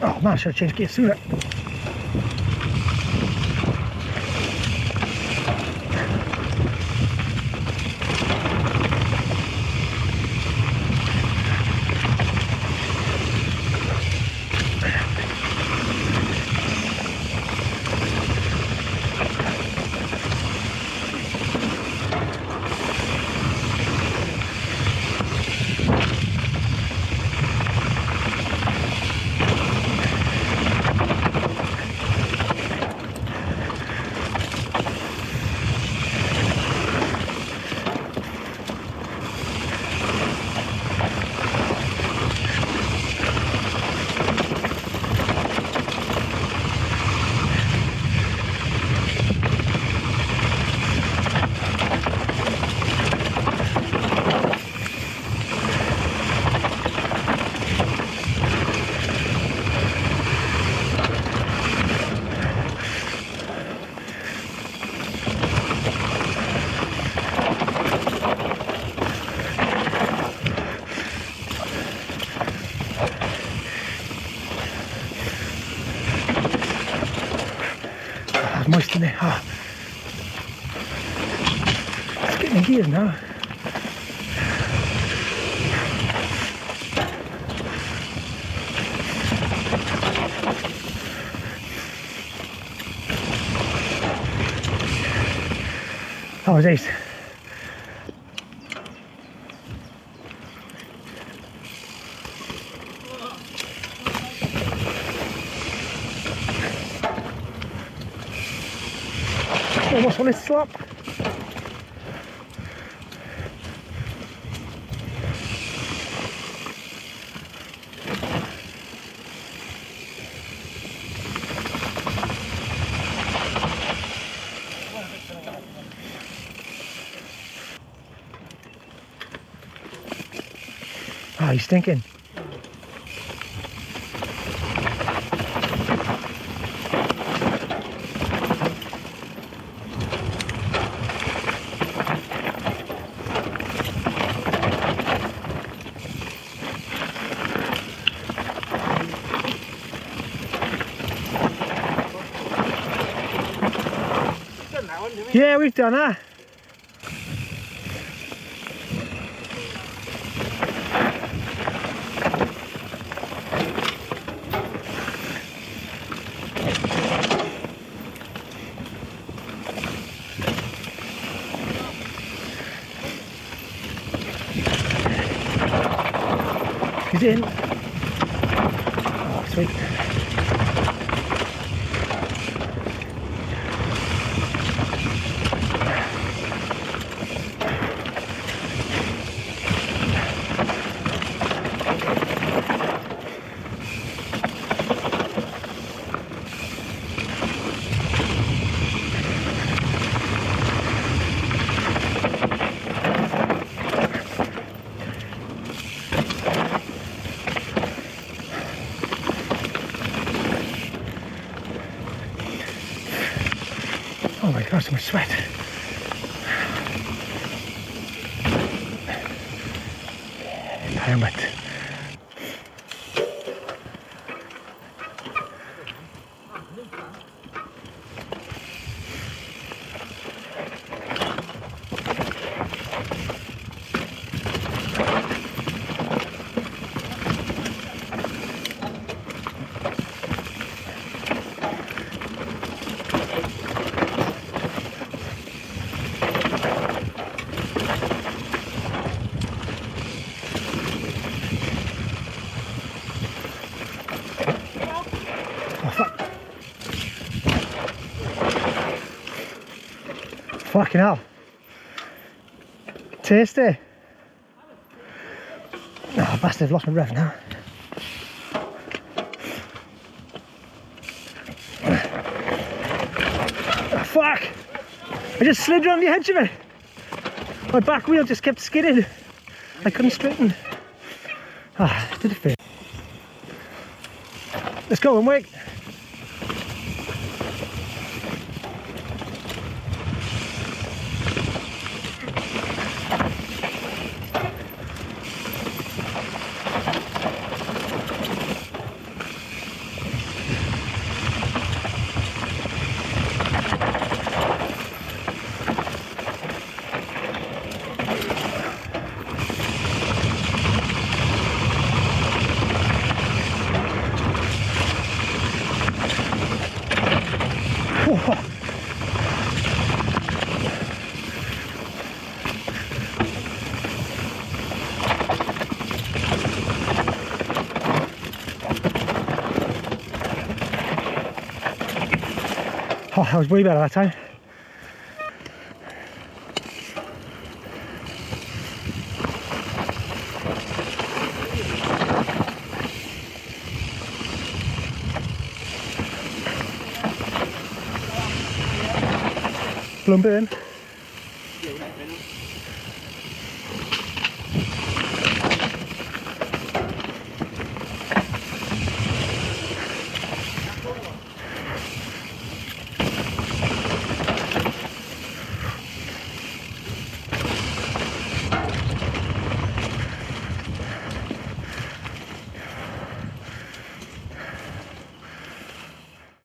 Oh man, I should have changed gear sooner. Moist in there. Oh. It's getting in gears now. That was ace. Almost on this slop. Oh, he's stinking. Yeah, we've done that. He's in. Oh, sweet. Oh my gosh, so much sweat. Damn it. Fucking hell. Tasty. Oh, bastard, I've lost my rev now. Oh, fuck! I just slid around the edge of it. My back wheel just kept skidding. I couldn't straighten. Ah, did it fit? Let's go and wait. Oh, that was way better that time. Blown burn.